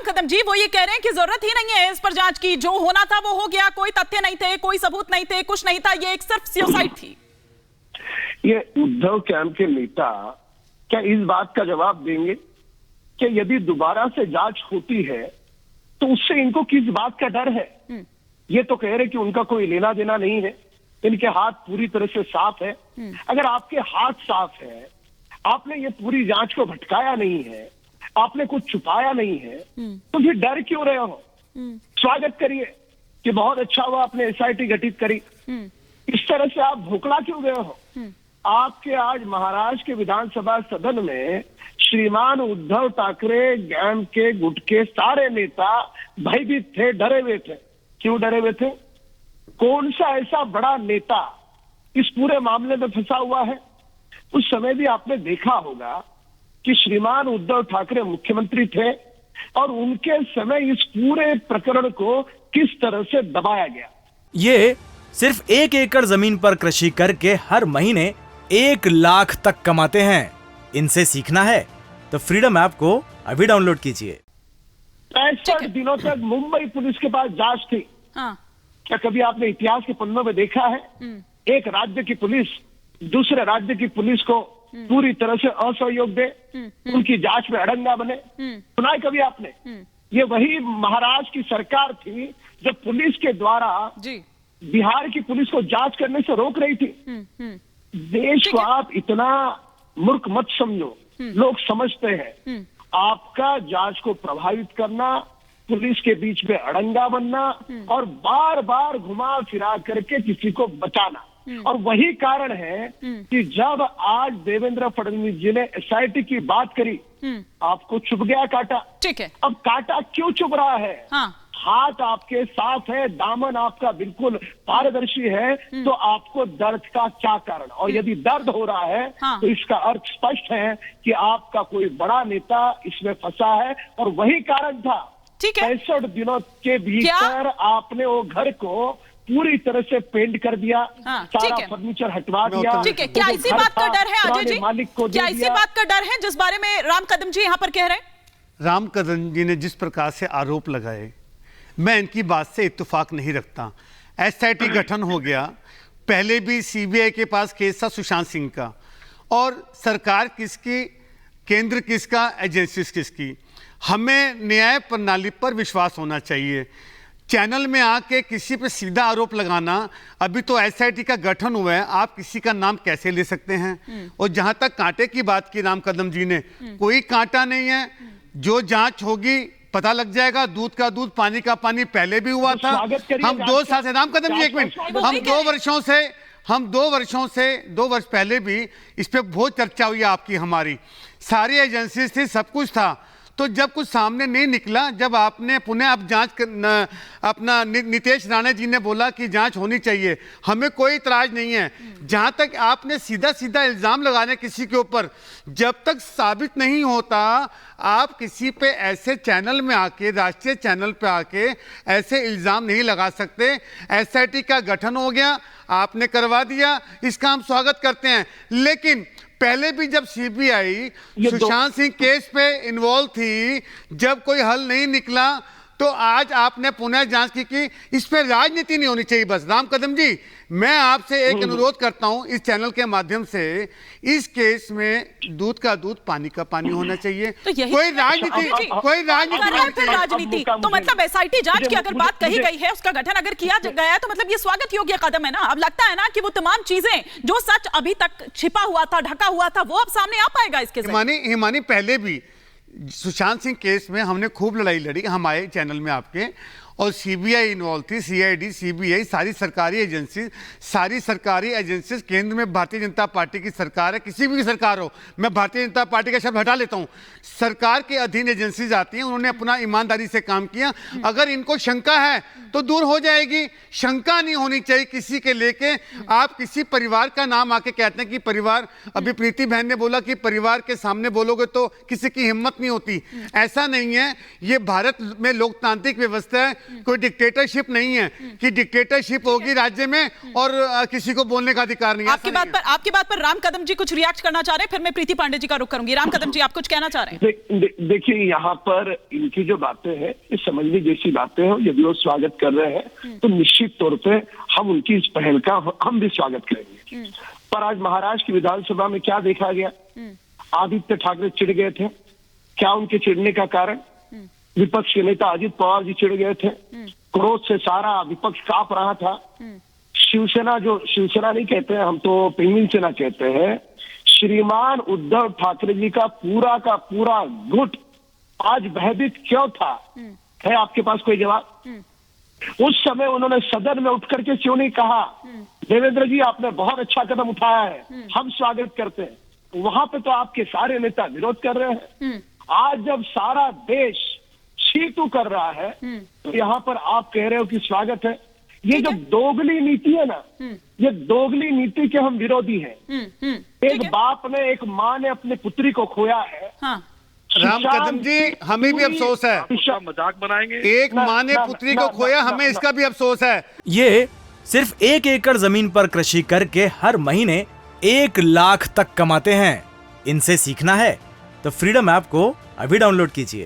कदम जी वो ये कह रहे हैं कि जरूरत ही नहीं है इस पर जांच की, जो होना था वो हो गया, कोई तथ्य नहीं थे, कोई सबूत नहीं थे, कुछ नहीं था, ये एक सिर्फ सुसाइड थी। ये उद्धव कैंप के नेता क्या इस बात का जवाब देंगे कि यदि दोबारा से जांच होती है तो उससे इनको किस बात का डर है? ये तो कह रहे कि उनका कोई लेना देना नहीं है, इनके हाथ पूरी तरह से साफ है। अगर आपके हाथ साफ है, आपने ये पूरी जांच को भटकाया नहीं है, आपने कुछ छुपाया नहीं है, तो फिर डर क्यों रहे हो? स्वागत करिए कि बहुत अच्छा हुआ आपने एसआईटी गठित करी। इस तरह से आप भोकला क्यों गए हो? आपके आज महाराष्ट्र के विधानसभा सदन में श्रीमान उद्धव ठाकरे गैंग के गुट के सारे नेता भयभीत थे, डरे हुए थे। क्यों डरे हुए थे? कौन सा ऐसा बड़ा नेता इस पूरे मामले में फंसा हुआ है? उस समय भी आपने देखा होगा कि श्रीमान उद्धव ठाकरे मुख्यमंत्री थे और उनके समय इस पूरे प्रकरण को किस तरह से दबाया गया। ये सिर्फ 1 एकड़ जमीन पर कृषि करके हर महीने 1 लाख तक कमाते हैं। इनसे सीखना है तो फ्रीडम ऐप को अभी डाउनलोड कीजिए। 65 दिनों तक मुंबई पुलिस के पास जांच थी। हाँ। क्या कभी आपने इतिहास के पन्नों में देखा है एक राज्य की पुलिस दूसरे राज्य की पुलिस को पूरी तरह से असहयोग दे, उनकी जांच में अड़ंगा बने? सुना है कभी आपने? ये वही महाराष्ट्र की सरकार थी जब पुलिस के द्वारा बिहार की पुलिस को जांच करने से रोक रही थी। देश को आप इतना मूर्ख मत समझो, लोग समझते हैं। आपका जांच को प्रभावित करना, पुलिस के बीच में अड़ंगा बनना और बार बार घुमा फिरा करके किसी को बचाना, और वही कारण है कि जब आज देवेंद्र फडणवीस जी ने एसआईटी की बात करी, आपको चुभ गया कांटा। ठीक है। अब कांटा क्यों चुभ रहा है? हाँ। हाथ आपके साफ है, दामन आपका बिल्कुल पारदर्शी है, तो आपको दर्द का क्या कारण? और यदि दर्द हो रहा है तो इसका अर्थ स्पष्ट है कि आपका कोई बड़ा नेता इसमें फंसा है, और वही कारण था। ठीक है। 65 दिनों के भीतर आपने वो घर को पूरी तरह से पेंट कर दिया, सारा फर्नीचर हटवा दिया। ठीक है। क्या इसी बात का डर है अजय जी? मालिक को क्या इसी बात का डर है जिस बारे में राम कदम जी यहाँ पर कह रहे हैं? राम कदम जी ने जिस प्रकार से आरोप लगाए, मैं इनकी बात से इत्तेफाक नहीं रखता। एसआईटी गठन हो गया, पहले भी सीबीआई के पास केस था सुशांत सिंह का, और सरकार किसकी, केंद्र किसका, एजेंसीज किसकी। हमें न्याय प्रणाली पर विश्वास होना चाहिए। चैनल में आके किसी पे सीधा आरोप लगाना, अभी तो एसआईटी का गठन हुआ है, आप किसी का नाम कैसे ले सकते हैं? और जहां तक कांटे की बात की राम कदम जी ने, कोई कांटा नहीं है। जो जांच होगी पता लग जाएगा। दूध का दूध, पानी का पानी पहले भी हुआ था। हम 2 साल से, राम कदम जी एक मिनट, हम 2 वर्षों से 2 वर्ष पहले भी इस पे बहुत चर्चा हुई आपकी, हमारी सारी एजेंसीज थी, सब कुछ था। तो जब कुछ सामने नहीं निकला, जब आपने पुनः अब जांच अपना नितेश राणे जी ने बोला कि जांच होनी चाहिए, हमें कोई इतराज नहीं है। जहां तक आपने सीधा सीधा इल्जाम लगाने किसी के ऊपर, जब तक साबित नहीं होता, आप किसी पे ऐसे चैनल में आके, राष्ट्रीय चैनल पे आके ऐसे इल्जाम नहीं लगा सकते। एसआईटी का गठन हो गया, आपने करवा दिया, इसका हम स्वागत करते हैं। लेकिन पहले भी जब सीबीआई सुशांत सिंह केस पे इन्वॉल्व थी, जब कोई हल नहीं निकला, तो आज आपने पुनः जांच की। इस पे राजनीति नहीं होनी चाहिए बस। राम कदम जी, मैं आपसे एक अनुरोध करता हूं इस चैनल के माध्यम से, इस केस में दूध का दूध, पानी का पानी होना चाहिए। तो कोई राजनीति तो मतलब एसआईटी जांच की अगर बात कही गई है, उसका गठन अगर किया गया है, तो मतलब ये स्वागत योग्य कदम है ना। अब लगता है ना कि वो तमाम चीजें जो सच अभी तक छिपा हुआ था, ढका हुआ था, वो अब सामने आ पाएगा इसके जरिए। हिमानी, पहले भी सुशांत सिंह केस में हमने खूब लड़ाई लड़ी, हमारे चैनल में आपके, और सीबीआई इन्वॉल्व थी, सीआईडी, सीबीआई, सारी सरकारी एजेंसीज, केंद्र में भारतीय जनता पार्टी की सरकार है, किसी भी सरकार हो, मैं भारतीय जनता पार्टी का शब्द हटा लेता हूं, सरकार के अधीन एजेंसीज आती हैं, उन्होंने अपना ईमानदारी से काम किया। अगर इनको शंका है तो दूर हो जाएगी, शंका नहीं होनी चाहिए किसी के लेके। आप किसी परिवार का नाम आके कहते हैं कि परिवार, अभी प्रीति बहन ने बोला कि परिवार के सामने बोलोगे तो किसी की हिम्मत नहीं होती, ऐसा नहीं है। ये भारत में लोकतांत्रिक व्यवस्था है, कोई डिक्टेटरशिप नहीं है कि डिक्टेटरशिप होगी राज्य में और किसी को बोलने का अधिकार नहीं है। आपकी बात पर राम कदम जी कुछ रिएक्ट करना चाह रहे हैं, फिर मैं प्रीति पांडे जी का रुख करूंगी। राम कदम जी, आप कुछ कहना चाह रहे हैं? देखिए, यहाँ पर इनकी जो बातें हैं ये समझने जैसी बातें हैं। यदि वो स्वागत कर रहे हैं तो निश्चित तौर पे हम उनकी इस पहल का हम भी स्वागत करेंगे। पर आज महाराष्ट्र की विधानसभा में क्या देखा गया? आदित्य ठाकरे चिढ़ गए थे। क्या उनके चिढ़ने का कारण? विपक्ष के नेता अजित पवार जी चिढ़ गए थे। क्रोध से सारा विपक्ष कांप रहा था। शिवसेना, जो शिवसेना नहीं कहते हैं हम तो पेंगुइन सेना कहते हैं, श्रीमान उद्धव ठाकरे जी का पूरा गुट आज भयभीत क्यों था? है आपके पास कोई जवाब? उस समय उन्होंने सदन में उठ करके क्यों नहीं कहा, देवेंद्र जी आपने बहुत अच्छा कदम उठाया है, हम स्वागत करते हैं? वहां पे तो आपके सारे नेता विरोध कर रहे हैं। आज जब सारा देश छीटू कर रहा है तो यहाँ पर आप कह रहे हो कि स्वागत है। ये जो दोगली नीति है ना, ये दोगली नीति के हम विरोधी हैं। एक बाप ने, एक माँ ने अपनी पुत्री को खोया है। हाँ। राम कदम जी, हमें भी अफसोस है। मजाक बनाएंगे। एक माँ ने पुत्री को खोया, हमें इसका भी अफसोस है। ये सिर्फ 1 एकड़ जमीन पर कृषि करके हर महीने 1 लाख तक कमाते हैं। इनसे सीखना है तो फ्रीडम ऐप को अभी डाउनलोड कीजिए।